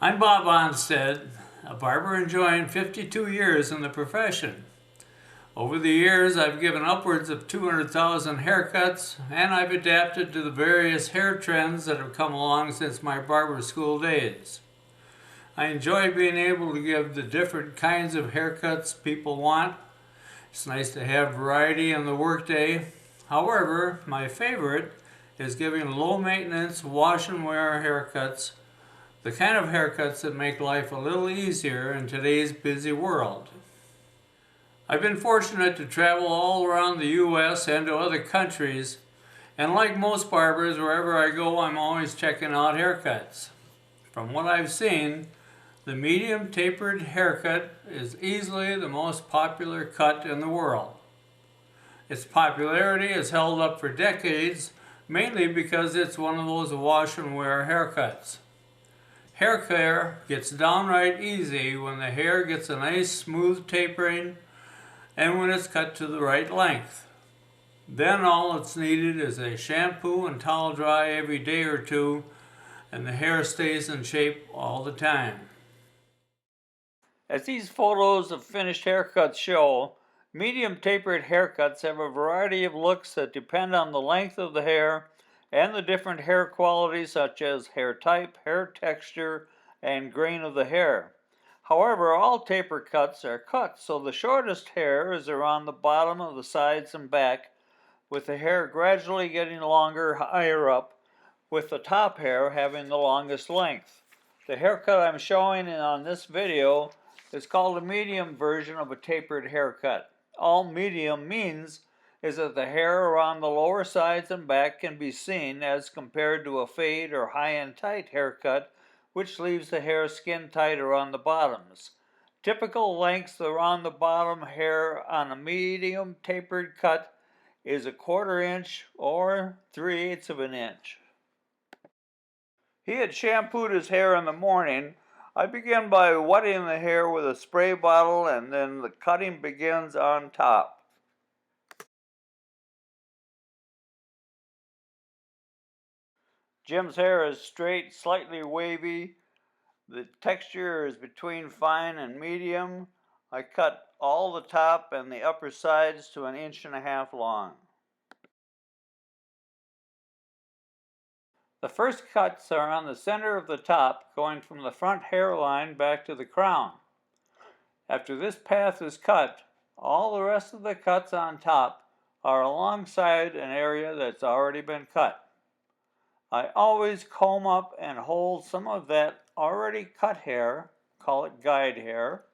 I'm Bob Onstead, a barber enjoying 52 years in the profession. Over the years, I've given upwards of 200,000 haircuts, and I've adapted to the various hair trends that have come along since my barber school days. I enjoy being able to give the different kinds of haircuts people want. It's nice to have variety in the workday. However, my favorite is giving low maintenance wash and wear haircuts, the kind of haircuts that make life a little easier in today's busy world. I've been fortunate to travel all around the U.S. and to other countries, and like most barbers, wherever I go, I'm always checking out haircuts. From what I've seen, the medium tapered haircut is easily the most popular cut in the world. Its popularity has held up for decades, mainly because it's one of those wash and wear haircuts. Hair care gets downright easy when the hair gets a nice smooth tapering and when it's cut to the right length. Then all that's needed is a shampoo and towel dry every day or two, and the hair stays in shape all the time. As these photos of finished haircuts show, medium tapered haircuts have a variety of looks that depend on the length of the hair and the different hair qualities such as hair type, hair texture, and grain of the hair. However, all taper cuts are cut so the shortest hair is around the bottom of the sides and back, with the hair gradually getting longer higher up, with the top hair having the longest length. The haircut I'm showing on this video is called a medium version of a tapered haircut. All medium means is that the hair around the lower sides and back can be seen as compared to a fade or high and tight haircut, which leaves the hair skin tight around the bottoms. Typical lengths around the bottom hair on a medium tapered cut is a 1/4 inch or 3/8 of an inch. He had shampooed his hair in the morning. I begin by wetting the hair with a spray bottle and then the cutting begins on top. Jim's hair is straight, slightly wavy. The texture is between fine and medium. I cut all the top and the upper sides to 1.5 inches long. The first cuts are on the center of the top, going from the front hairline back to the crown. After this path is cut, all the rest of the cuts on top are alongside an area that's already been cut. I always comb up and hold some of that already cut hair, call it guide hair.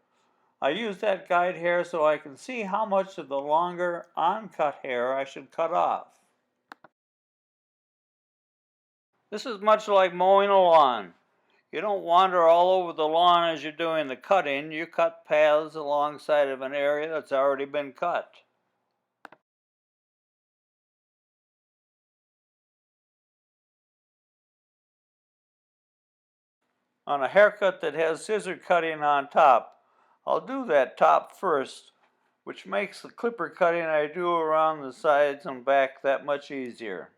I use that guide hair so I can see how much of the longer uncut hair I should cut off. This is much like mowing a lawn. You don't wander all over the lawn as you're doing the cutting. You cut paths alongside of an area that's already been cut. On a haircut that has scissor cutting on top, I'll do that top first, which makes the clipper cutting I do around the sides and back that much easier.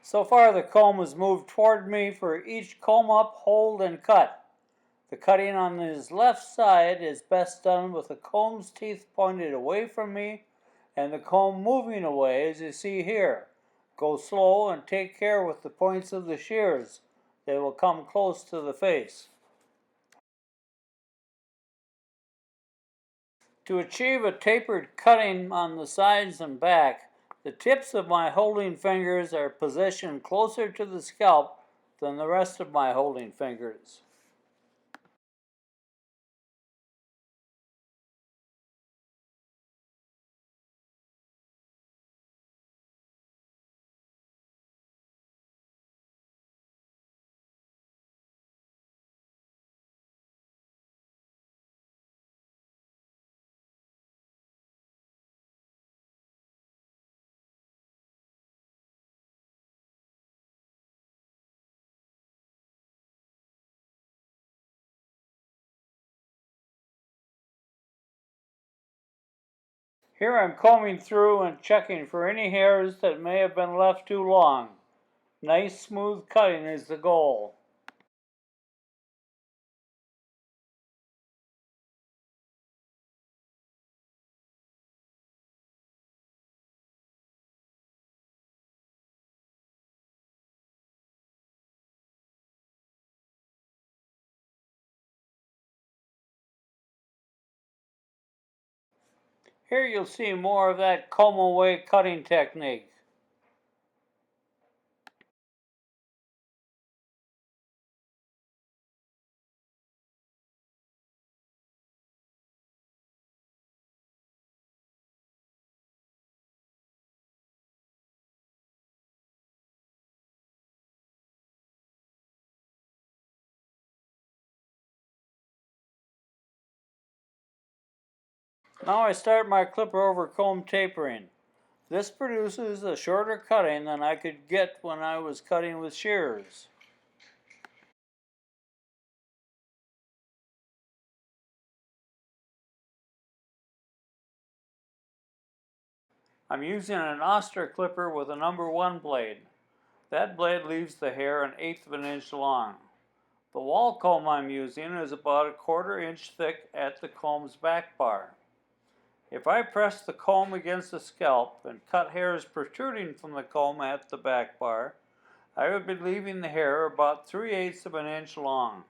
So far the comb has moved toward me for each comb up, hold, and cut. The cutting on his left side is best done with the comb's teeth pointed away from me and the comb moving away as you see here. Go slow and take care with the points of the shears. They will come close to the face. To achieve a tapered cutting on the sides and back, the tips of my holding fingers are positioned closer to the scalp than the rest of my holding fingers. Here I'm combing through and checking for any hairs that may have been left too long. Nice smooth cutting is the goal. Here you'll see more of that comb away cutting technique. Now I start my clipper over comb tapering. This produces a shorter cutting than I could get when I was cutting with shears. I'm using an Oster clipper with a number 1 blade. That blade leaves the hair an 1/8 of an inch long. The wall comb I'm using is about 1/4 inch thick at the comb's back bar. If I press the comb against the scalp and cut hairs protruding from the comb at the back bar, I would be leaving the hair about 3/8 of an inch long.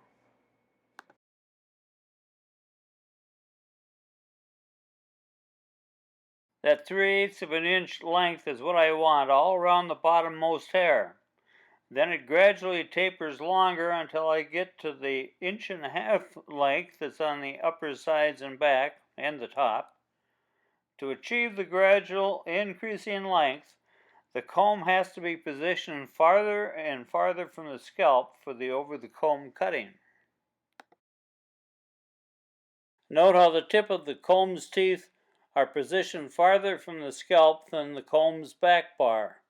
That 3/8 of an inch length is what I want all around the bottommost hair. Then it gradually tapers longer until I get to the 1.5 inch length that's on the upper sides and back and the top. To achieve the gradual increasing length, the comb has to be positioned farther and farther from the scalp for the over-the-comb cutting. Note how the tip of the comb's teeth are positioned farther from the scalp than the comb's back bar.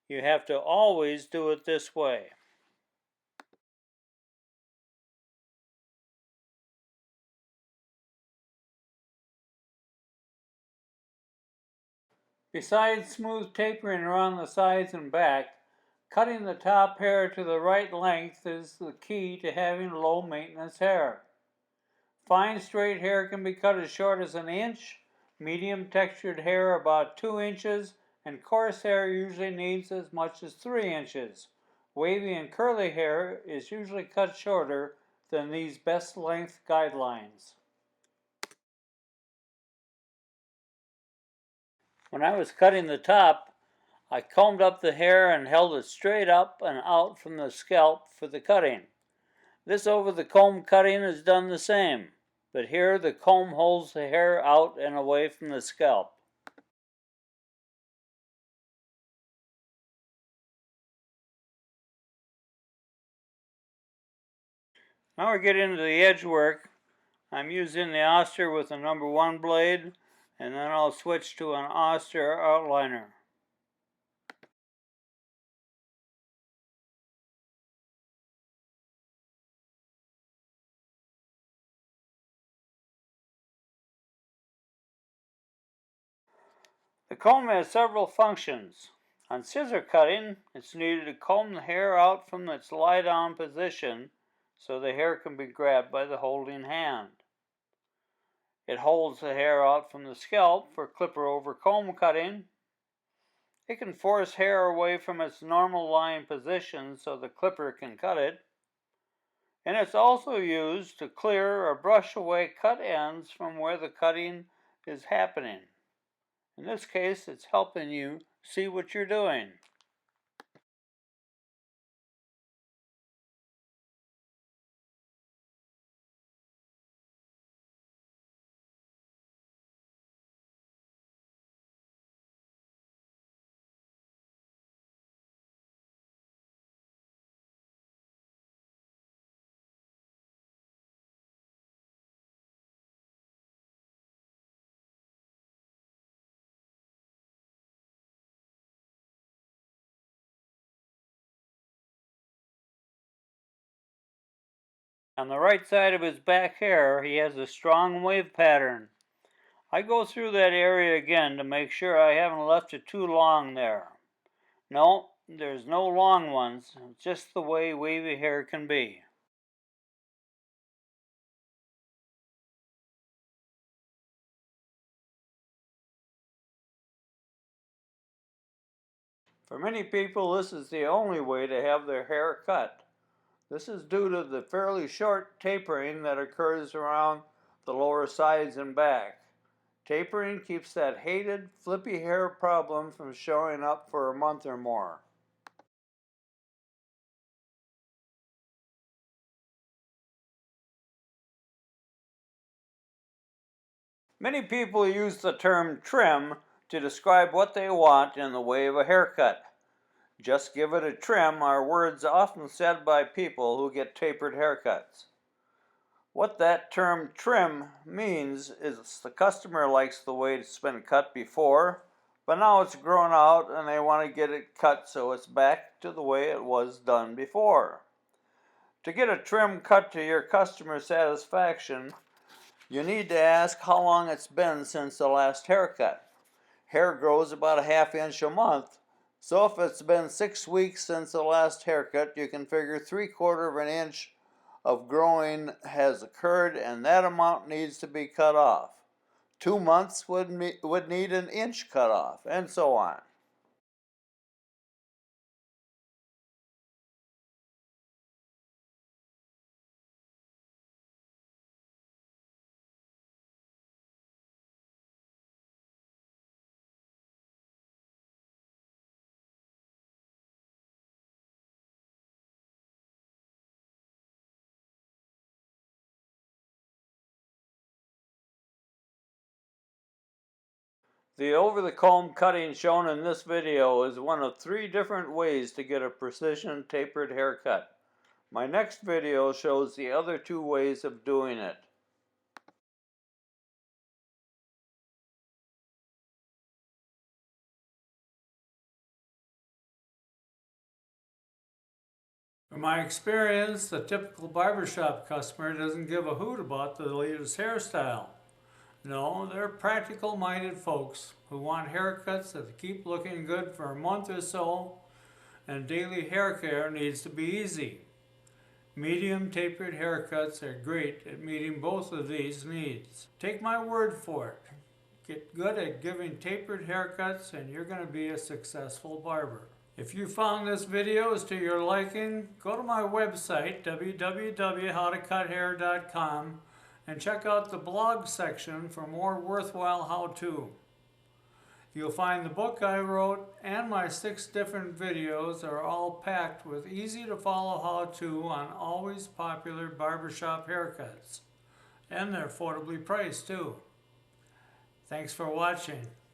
You have to always do it this way. Besides smooth tapering around the sides and back, cutting the top hair to the right length is the key to having low maintenance hair. Fine straight hair can be cut as short as 1 inch, medium textured hair about 2 inches, and coarse hair usually needs as much as 3 inches. Wavy and curly hair is usually cut shorter than these best length guidelines. When I was cutting the top, I combed up the hair and held it straight up and out from the scalp for the cutting. This over the comb cutting is done the same, but here the comb holds the hair out and away from the scalp. Now we get into the edge work. I'm using the Oster with a number 1 blade, and then I'll switch to an Oster outliner. The comb has several functions. On scissor cutting, it's needed to comb the hair out from its lie-down position so the hair can be grabbed by the holding hand. It holds the hair out from the scalp for clipper over comb cutting. It can force hair away from its normal lying position so the clipper can cut it. And it's also used to clear or brush away cut ends from where the cutting is happening. In this case, it's helping you see what you're doing. On the right side of his back hair, he has a strong wave pattern. I go through that area again to make sure I haven't left it too long there. No, there's no long ones, just the way wavy hair can be. For many people, this is the only way to have their hair cut. This is due to the fairly short tapering that occurs around the lower sides and back. Tapering keeps that hated flippy hair problem from showing up for a month or more. Many people use the term trim to describe what they want in the way of a haircut. Just give it a trim are words often said by people who get tapered haircuts. What that term trim means is the customer likes the way it's been cut before, but now it's grown out and they want to get it cut so it's back to the way it was done before. To get a trim cut to your customer's satisfaction, you need to ask how long it's been since the last haircut. Hair grows about a ½ inch a month, so if it's been 6 weeks since the last haircut, you can figure 3/4 of an inch of growing has occurred and that amount needs to be cut off. 2 months would need an inch cut off, and so on. The over-the-comb cutting shown in this video is one of 3 different ways to get a precision tapered haircut. My next video shows the other 2 ways of doing it. From my experience, the typical barbershop customer doesn't give a hoot about the latest hairstyle. No, they're practical-minded folks who want haircuts that keep looking good for a month or so, and daily hair care needs to be easy. Medium tapered haircuts are great at meeting both of these needs. Take my word for it. Get good at giving tapered haircuts and you're going to be a successful barber. If you found this video is to your liking, go to my website, www.howtocuthair.com, and check out the blog section for more worthwhile how-to. You'll find the book I wrote and my 6 different videos are all packed with easy to follow how-to on always popular barbershop haircuts. And they're affordably priced too. Thanks for watching.